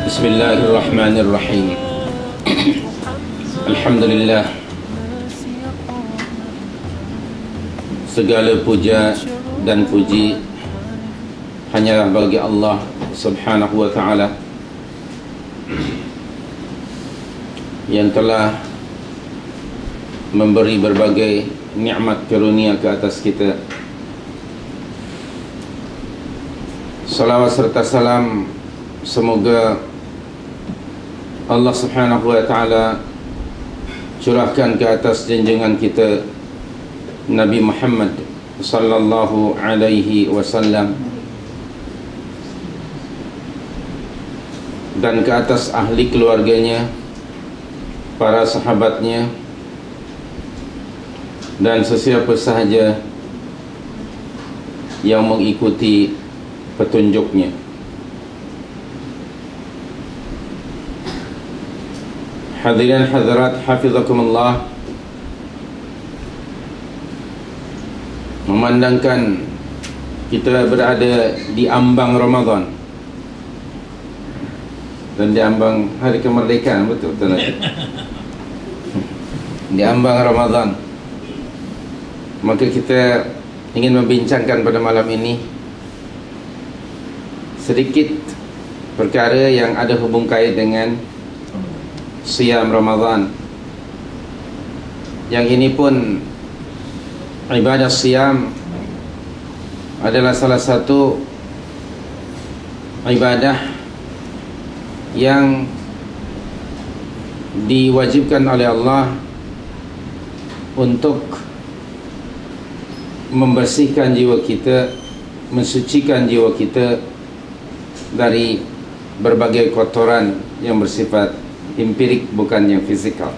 Bismillahirrahmanirrahim. Alhamdulillah, segala puja dan puji hanyalah bagi Allah Subhanahu wa ta'ala yang telah memberi berbagai nikmat karunia ke atas kita. Salawat serta salam semoga Allah Subhanahu wa ta'ala curahkan ke atas junjungan kita Nabi Muhammad sallallahu alaihi wasallam dan ke atas ahli keluarganya, para sahabatnya, dan sesiapa sahaja yang mengikuti petunjuknya. Hadirin hadirat hafizakumullah, memandangkan kita berada di ambang Ramadan dan di ambang hari kemerdekaan, betul nanti di ambang Ramadan, maka kita ingin membincangkan pada malam ini sedikit perkara yang ada hubung kait dengan Siyam Ramadan. Yang ini pun ibadah siyam adalah salah satu ibadah yang diwajibkan oleh Allah untuk membersihkan jiwa kita, mensucikan jiwa kita dari berbagai kotoran yang bersifat empirik, bukan yang fizikal.